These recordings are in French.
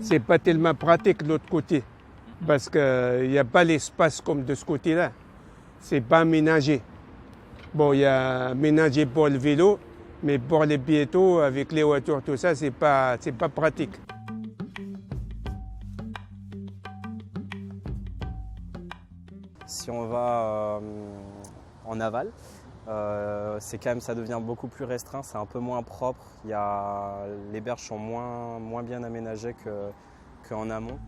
c'est pas tellement pratique de l'autre côté. Parce qu'il n'y a pas l'espace comme de ce côté-là. C'est pas aménagé. Bon, il y a aménagé pour le vélo, mais pour les piétons, avec les voitures, tout ça, c'est pas pratique. Si on va en aval, c'est quand même, ça devient beaucoup plus restreint, c'est un peu moins propre. Les berges sont moins bien aménagées qu'en amont.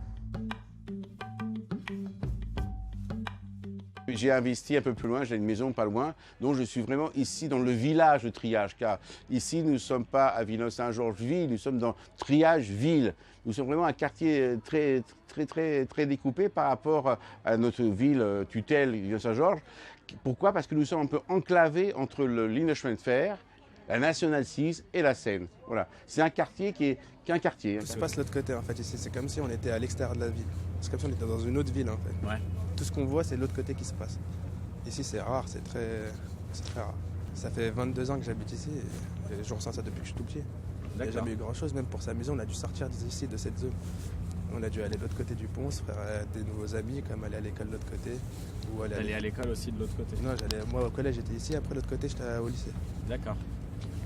J'ai investi un peu plus loin, j'ai une maison pas loin, donc je suis vraiment ici dans le village de Triage, car ici nous ne sommes pas à Villeneuve-Saint-Georges-Ville, nous sommes dans Triage-Ville. Nous sommes vraiment un quartier très découpé par rapport à notre ville tutelle Villeneuve-Saint-Georges. Pourquoi? Parce que nous sommes un peu enclavés entre le ligne de chemin de fer, la Nationale 6 et la Seine. Voilà. C'est un quartier qui est qu'un quartier. Tout se passe de l'autre côté en fait ici, c'est comme si on était à l'extérieur de la ville. C'est comme si on était dans une autre ville en fait. Ouais. Tout ce qu'on voit c'est de l'autre côté qui se passe. Ici c'est rare, c'est très rare. Ça fait 22 ans que j'habite ici et je ressens ça depuis que je suis tout petit. Il n'y a jamais eu grand chose, même pour s'amuser, on a dû sortir d'ici, de cette zone. On a dû aller de l'autre côté du pont, se faire des nouveaux amis, comme aller à l'école de l'autre côté. Ou aller à l'école aussi de l'autre côté? Non, moi au collège j'étais ici, après de l'autre côté j'étais au lycée. D'accord.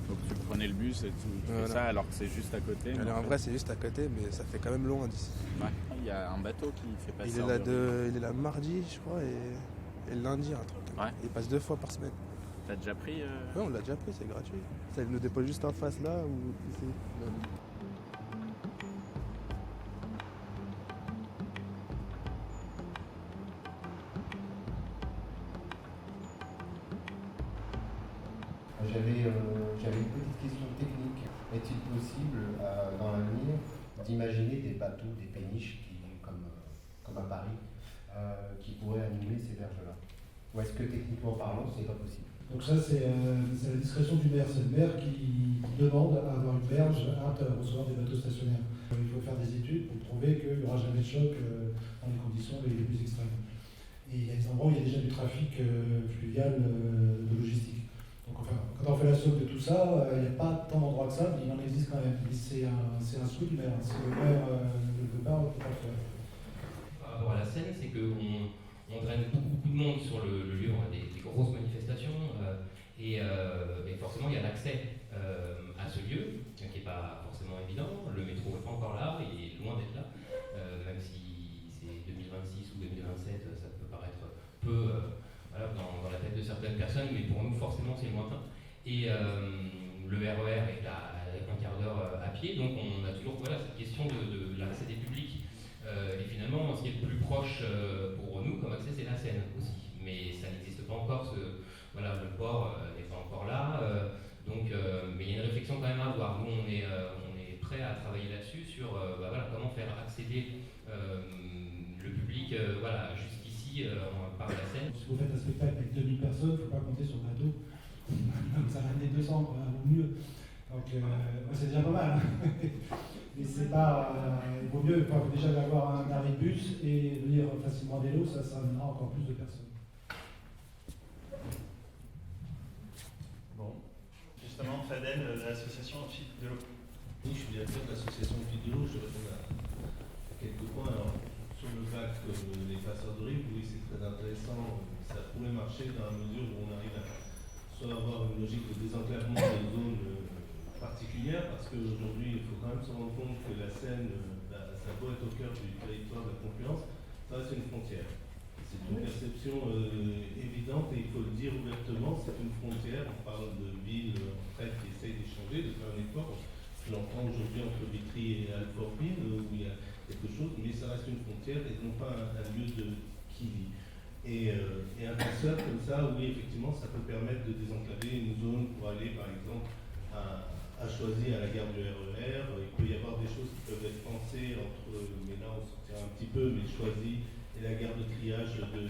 Donc tu prenais le bus et tout Voilà. ça alors que c'est juste à côté. Alors, en vrai c'est juste à côté, mais ça fait quand même loin d'ici. Ouais. Il y a un bateau qui fait passer. Il est là mardi, je crois, et lundi, un truc. Ouais. Il passe 2 fois par semaine. T'as déjà pris Ouais, on l'a déjà pris, c'est gratuit. Ça nous dépose juste en face là ou ici. J'avais une petite question technique. Est-il possible, dans l'avenir, d'imaginer des bateaux, des péniches, comme à Paris, qui pourraient animer ces berges-là? Ou est-ce que, techniquement parlant, c'est pas possible? Donc ça, c'est la discrétion du maire. C'est le maire qui demande à avoir une berge apte à recevoir des bateaux stationnaires. Il faut faire des études pour prouver qu'il n'y aura jamais de choc dans les conditions les plus extrêmes. Et il y a des endroits où il y a déjà du trafic fluvial de logistique. Donc enfin, quand on fait la somme de tout ça, il n'y a pas tant d'endroits que ça, mais il en existe quand même. Et c'est un souhait du maire. Si le maire ne le veut pas, on ne peut pas le faire. Par rapport à la Seine, c'est qu'on draine beaucoup de monde sur le lieu, on a des grosses manifestations, et forcément il y a l'accès à ce lieu, qui n'est pas forcément évident. Le métro n'est pas encore là, il est loin d'être là, même si c'est 2026 ou 2027, ça peut paraître peu dans la tête de certaines personnes, mais pour nous forcément c'est lointain. Et le RER est à un quart d'heure à pied, donc on a toujours cette question de l'accès des publics. Et finalement, ce qui est le plus proche pour nous comme accès, c'est la Seine aussi. Mais ça n'existe pas encore, le port n'est pas encore là. Mais il y a une réflexion quand même à avoir. Nous, on est prêt à travailler là-dessus, sur comment faire accéder le public jusqu'ici par la Seine. Si vous faites un spectacle avec 2000 personnes, il ne faut pas compter sur le bateau. Ça va amener 200 ou mieux. Donc c'est déjà pas mal. Mais c'est pas. Il vaut mieux déjà avoir un arrêt de bus et venir facilement à vélo, ça amènera encore plus de personnes. Bon. Justement, Fadel, l'association Fit de l'eau. Oui, je suis directeur de l'association Fit de l'eau, je réponds à quelques points. Alors, sur le bac, les passeurs de rive, oui, c'est très intéressant. Ça pourrait marcher dans la mesure où on arrive à soit avoir une logique de désenclavement des zones particulière, parce qu'aujourd'hui il faut quand même se rendre compte que la Seine, ça doit être au cœur du territoire de la concurrence, ça reste une frontière. C'est une perception évidente et il faut le dire ouvertement, c'est une frontière. On parle de villes en fait qui essayent d'échanger, de faire un effort. Je l'entends aujourd'hui entre Vitry et Alfortville où il y a quelque chose, mais ça reste une frontière et non pas un lieu de qui vit. Et un passeur comme ça, oui, effectivement, ça peut permettre de désenclaver une zone pour aller par exemple à choisir à la gare du RER. Il peut y avoir des choses qui peuvent être pensées entre, mais là on sortira un petit peu, mais choisi, et la gare de triage de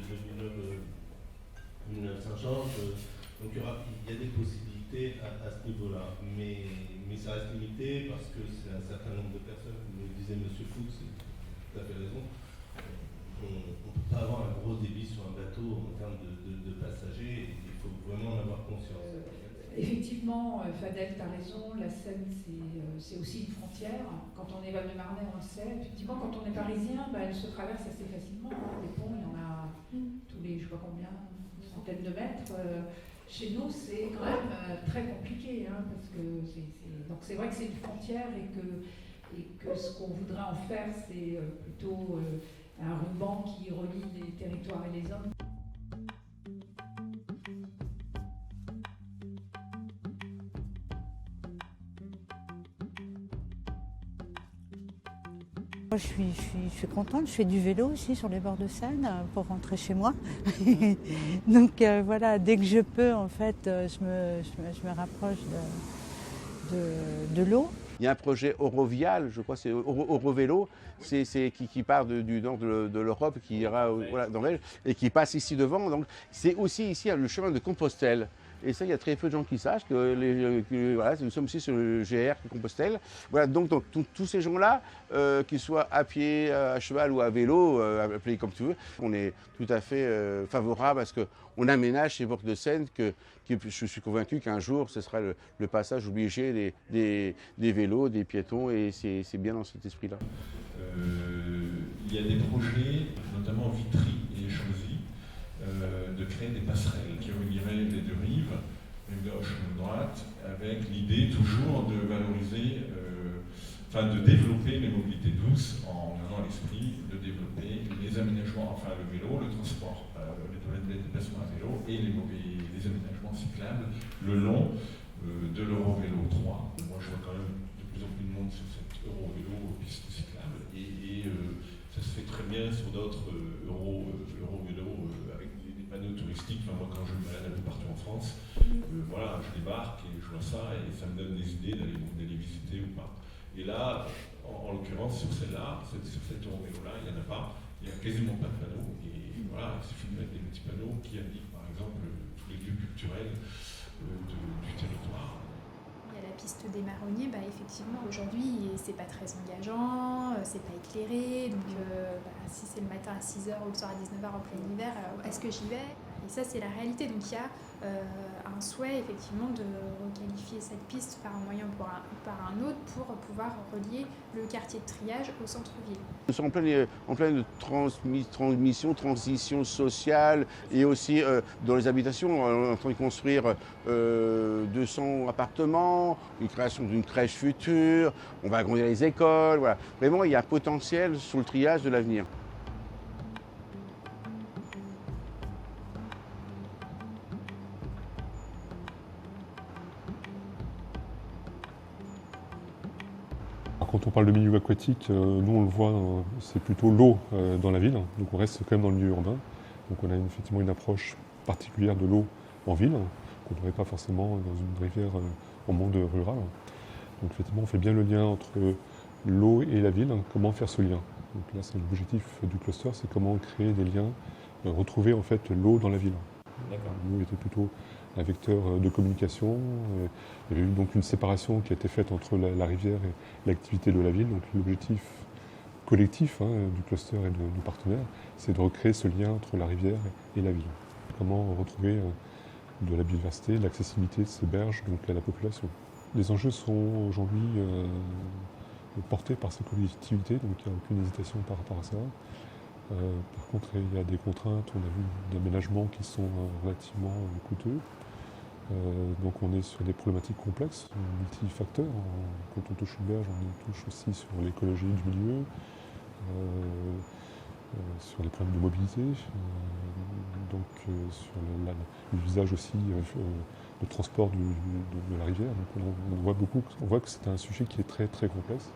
Villeneuve-Saint-Georges. Donc il y a des possibilités à ce niveau-là, mais ça reste limité parce que c'est un certain nombre de personnes, comme le disait M. Fuchs, c'est tout à fait raison. On ne peut pas avoir un gros débit sur un bateau en termes de passagers, il faut vraiment en avoir conscience. Effectivement, Fadel, tu as raison, la Seine, c'est aussi une frontière. Quand on est Val-de-Marnais, on le sait. Effectivement, quand on est parisien, elle se traverse assez facilement. Les ponts, il y en a tous les, je ne sais pas combien, centaines de mètres. Chez nous, c'est quand même très compliqué, parce que donc c'est vrai que c'est une frontière et que ce qu'on voudrait en faire, c'est plutôt un ruban qui relie les territoires et les hommes. Je suis contente, je fais du vélo aussi sur les bords de Seine pour rentrer chez moi. Donc voilà, dès que je peux, en fait, je me rapproche de l'eau. Il y a un projet Eurovial, je crois que c'est Eurovélo, qui part du nord de l'Europe, qui ira dans l'Est et qui passe ici devant. Donc c'est aussi ici le chemin de Compostelle. Et ça, il y a très peu de gens qui sachent que nous sommes aussi sur le GR de Compostelle. Voilà, donc tous ces gens-là, qu'ils soient à pied, à cheval ou à vélo, appelez comme tu veux, on est tout à fait favorable à ce qu'on aménage ces bords de Seine, je suis convaincu qu'un jour, ce sera le passage obligé des vélos, des piétons, et c'est bien dans cet esprit-là. Il y a des projets, notamment Vitry et Chanzy, de créer des passerelles qui relieraient les deux rives, rive gauche et rive droite, avec l'idée toujours de valoriser, de développer les mobilités douces en ayant à l'esprit de développer les aménagements, enfin le vélo, le transport, les déplacements à vélo et les aménagements cyclables le long de l'Eurovélo 3. Moi je vois quand même de plus en plus de monde sur cette Eurovélo piste cyclable et ça se fait très bien sur d'autres Eurovélo avec des panneaux touristiques. Enfin, moi quand je me balade un peu partout en France, voilà, je débarque et je vois ça et ça me donne des idées d'aller visiter ou pas. Et là, en l'occurrence, sur celle-là, sur cette Eurovélo-là, il n'y en a pas, il n'y a quasiment pas de panneaux. Et voilà, il suffit de mettre des petits panneaux qui indiquent par exemple tous les lieux culturels du territoire. Il y a la piste des Marronniers, effectivement, aujourd'hui, c'est pas très engageant, c'est pas éclairé, donc si c'est le matin à 6h ou le soir à 19h en plein hiver, est-ce que j'y vais ? Et ça, c'est la réalité. Donc il y a un souhait, effectivement, de requalifier cette piste par un moyen ou par un autre pour pouvoir relier le quartier de triage au centre-ville. Nous sommes en pleine transition sociale et aussi dans les habitations. On est en train de construire 200 appartements, une création d'une crèche future, on va agrandir les écoles. Voilà. Vraiment, il y a un potentiel sur le triage de l'avenir. Quand on parle de milieu aquatique, nous on le voit, c'est plutôt l'eau dans la ville, donc on reste quand même dans le milieu urbain. Donc on a effectivement une approche particulière de l'eau en ville, qu'on n'aurait pas forcément dans une rivière en monde rural. Donc effectivement on fait bien le lien entre l'eau et la ville, comment faire ce lien. Donc là c'est l'objectif du cluster, c'est comment créer des liens, retrouver en fait l'eau dans la ville. L'eau était plutôt un vecteur de communication. Il y avait eu donc une séparation qui a été faite entre la rivière et l'activité de la ville. Donc l'objectif collectif du cluster et de nos partenaires, c'est de recréer ce lien entre la rivière et la ville. Comment retrouver de la biodiversité, de l'accessibilité de ces berges donc à la population. Les enjeux sont aujourd'hui portés par ces collectivités, donc il n'y a aucune hésitation par rapport à ça. Par contre, il y a des contraintes, on a vu d'aménagements qui sont relativement coûteux. Donc on est sur des problématiques complexes, multifacteurs. Quand on touche une berge, on touche aussi sur l'écologie du milieu, sur les problèmes de mobilité, sur l'usage aussi, le transport de la rivière. Donc on voit que c'est un sujet qui est très très complexe.